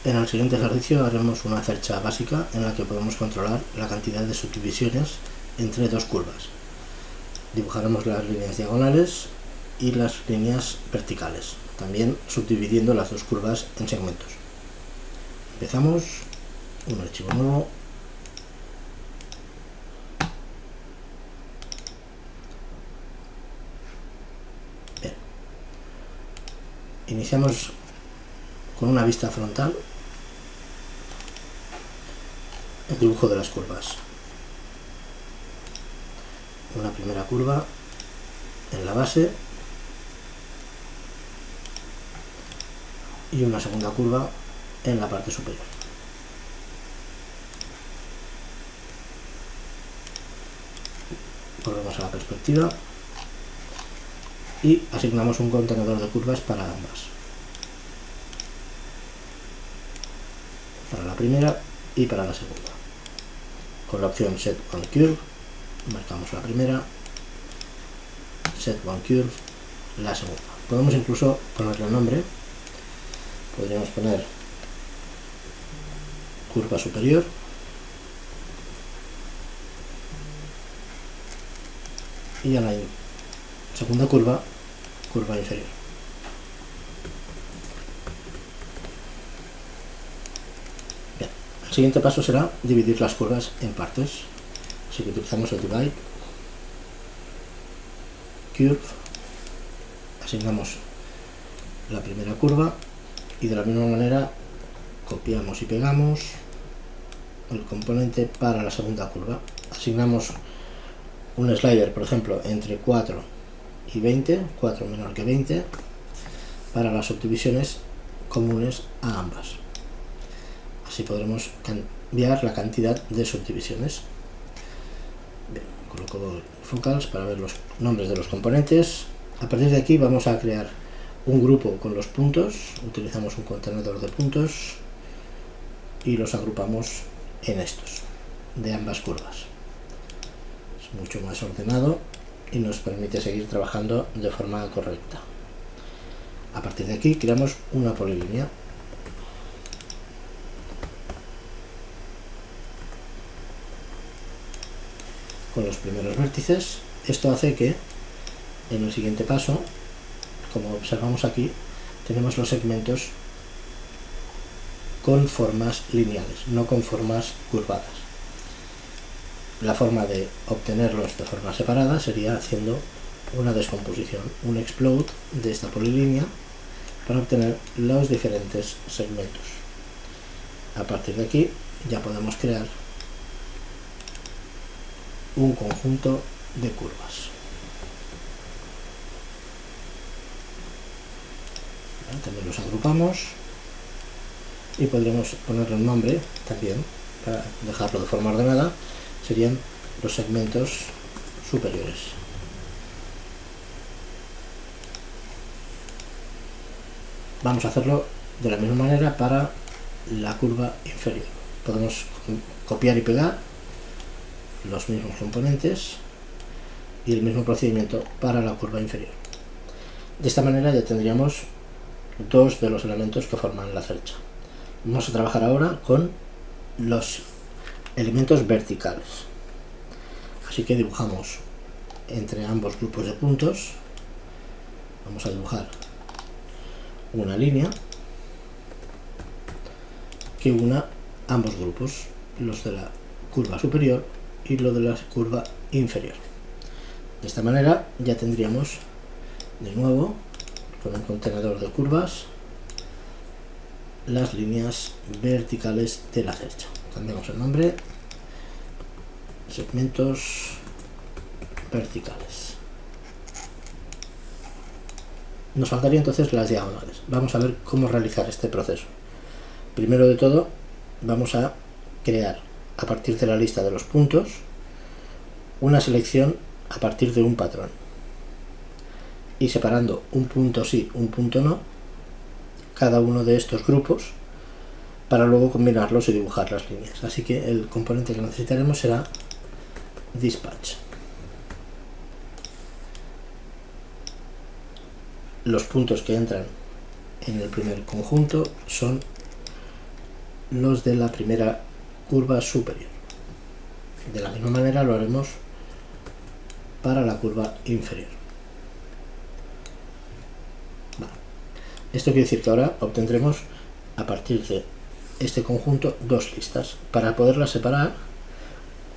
En el siguiente ejercicio haremos una cercha básica en la que podemos controlar la cantidad de subdivisiones entre dos curvas. Dibujaremos las líneas diagonales y las líneas verticales, también subdividiendo las dos curvas en segmentos. Empezamos, un archivo nuevo. Bien. Iniciamos con una vista frontal el dibujo de las curvas. Una primera curva en la base y una segunda curva en la parte superior. Volvemos a la perspectiva y asignamos un contenedor de curvas para ambas. Para la primera y para la segunda. Con la opción Set One Curve marcamos la primera, Set One Curve la segunda. Podemos incluso ponerle nombre. Podríamos poner curva superior y a la segunda curva, curva inferior. Bien. El siguiente paso será dividir las curvas en partes, así que utilizamos el Divide, Curve, asignamos la primera curva y de la misma manera copiamos y pegamos el componente para la segunda curva. Asignamos un slider, por ejemplo, entre 4 y 20, 4 menor que 20, para las subdivisiones comunes a ambas. Así podremos cambiar la cantidad de subdivisiones. Bien, coloco focals para ver los nombres de los componentes. A partir de aquí vamos a crear un grupo con los puntos. Utilizamos un contenedor de puntos y los agrupamos en estos de ambas curvas. Es mucho más ordenado y nos permite seguir trabajando de forma correcta. A partir de aquí creamos una polilínea. Con los primeros vértices. Esto hace que en el siguiente paso, como observamos aquí, tenemos los segmentos con formas lineales, no con formas curvadas. La forma de obtenerlos de forma separada sería haciendo una descomposición, un explode de esta polilínea para obtener los diferentes segmentos. A partir de aquí ya podemos crear un conjunto de curvas. También los agrupamos y podremos ponerle un nombre también para dejarlo de forma ordenada. Serían los segmentos superiores. Vamos a hacerlo de la misma manera para la curva inferior. Podemos copiar y pegar los mismos componentes y el mismo procedimiento para la curva inferior. De esta manera ya tendríamos dos de los elementos que forman la cercha. Vamos a trabajar ahora con los elementos verticales. Así que dibujamos entre ambos grupos de puntos. Vamos a dibujar una línea que una ambos grupos, los de la curva superior y lo de la curva inferior. De esta manera ya tendríamos de nuevo con un contenedor de curvas las líneas verticales de la cercha. Cambiamos el nombre, segmentos verticales. Nos faltaría entonces las diagonales. Vamos a ver cómo realizar este proceso. Primero de todo vamos a crear a partir de la lista de los puntos una selección a partir de un patrón y separando un punto sí, un punto no, cada uno de estos grupos, para luego combinarlos y dibujar las líneas. Así que el componente que necesitaremos será dispatch. Los puntos que entran en el primer conjunto son los de la primera curva superior. De la misma manera lo haremos para la curva inferior. Vale. Esto quiere decir que ahora obtendremos a partir de este conjunto dos listas. Para poderlas separar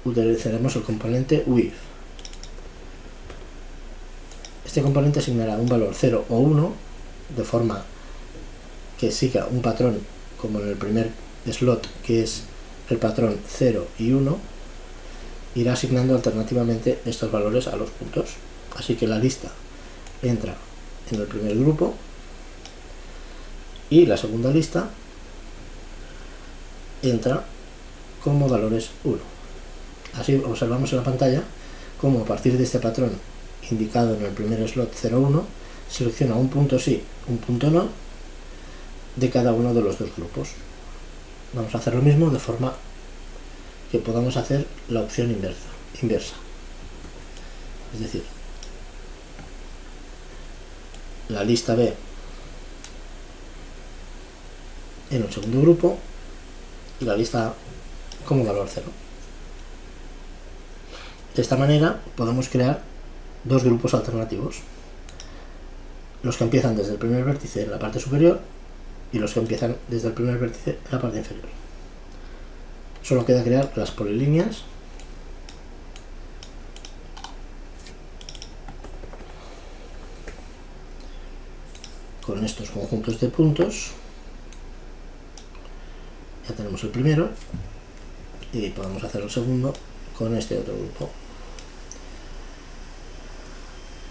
utilizaremos el componente with. Este componente asignará un valor 0 o 1 de forma que siga un patrón como en el primer slot, que es el patrón 0 y 1, irá asignando alternativamente estos valores a los puntos. Así que la lista entra en el primer grupo y la segunda lista entra como valores 1. Así observamos en la pantalla como a partir de este patrón indicado en el primer slot 0,1 selecciona un punto sí, un punto no de cada uno de los dos grupos. Vamos a hacer lo mismo de forma que podamos hacer la opción inversa. Es decir, la lista B en un segundo grupo y la lista A como valor 0. De esta manera podemos crear dos grupos alternativos, los que empiezan desde el primer vértice en la parte superior y los que empiezan desde el primer vértice en la parte inferior. Solo queda crear las polilíneas con estos conjuntos de puntos. Ya tenemos el primero y podemos hacer el segundo con este otro grupo.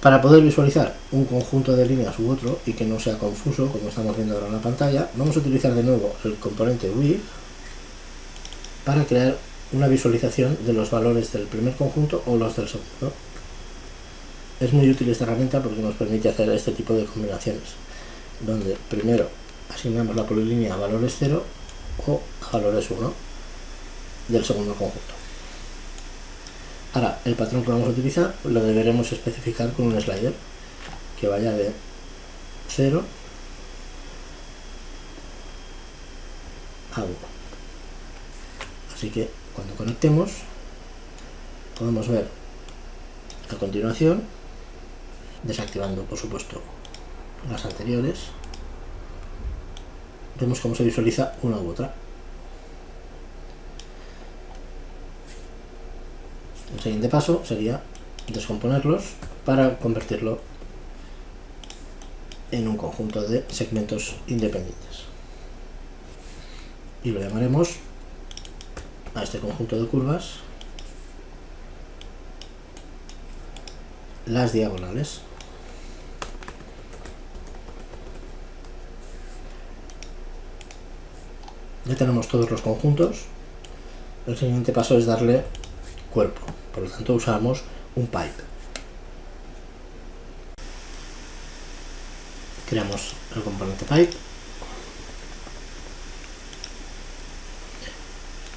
Para poder visualizar un conjunto de líneas u otro y que no sea confuso, como estamos viendo ahora en la pantalla, vamos a utilizar de nuevo el componente with para crear una visualización de los valores del primer conjunto o los del segundo. Es muy útil esta herramienta porque nos permite hacer este tipo de combinaciones, donde primero asignamos la polilínea a valores 0 o a valores 1 del segundo conjunto. Ahora, el patrón que vamos a utilizar lo deberemos especificar con un slider que vaya de 0 a 1. Así que cuando conectemos podemos ver a continuación, desactivando por supuesto las anteriores, vemos cómo se visualiza una u otra. El siguiente paso sería descomponerlos para convertirlo en un conjunto de segmentos independientes. Y lo llamaremos a este conjunto de curvas las diagonales. Ya tenemos todos los conjuntos. El siguiente paso es darle cuerpo. Por lo tanto usamos un pipe. Creamos el componente pipe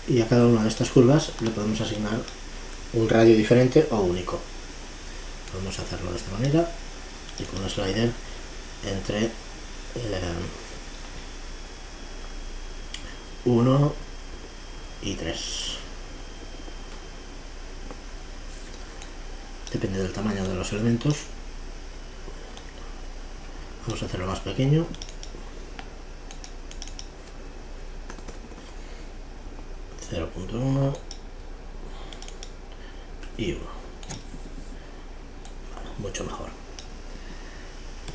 y a cada una de estas curvas le podemos asignar un radio diferente o único. Podemos hacerlo de esta manera y con un slider entre 1 y 3. Depende del tamaño de los elementos. Vamos a hacerlo más pequeño. .1 y 1. Mucho mejor.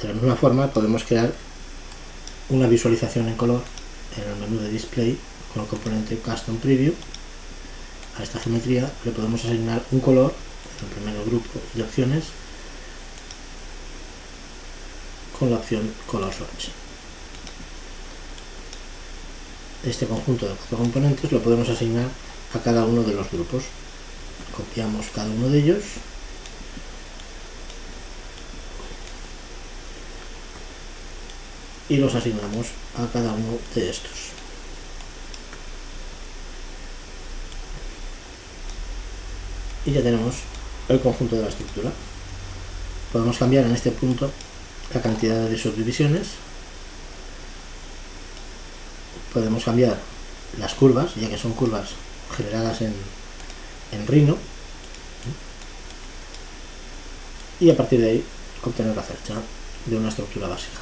De la misma forma podemos crear una visualización en color en el menú de display con el componente custom preview. A esta geometría le podemos asignar un color en el primer grupo de opciones con la opción color swatch. Este conjunto de 4 componentes lo podemos asignar a cada uno de los grupos. Copiamos cada uno de ellos y los asignamos a cada uno de estos. Y ya tenemos el conjunto de la estructura. Podemos cambiar en este punto la cantidad de subdivisiones. Podemos cambiar las curvas, ya que son curvas generadas en Rhino, y a partir de ahí obtener la cercha de una estructura básica.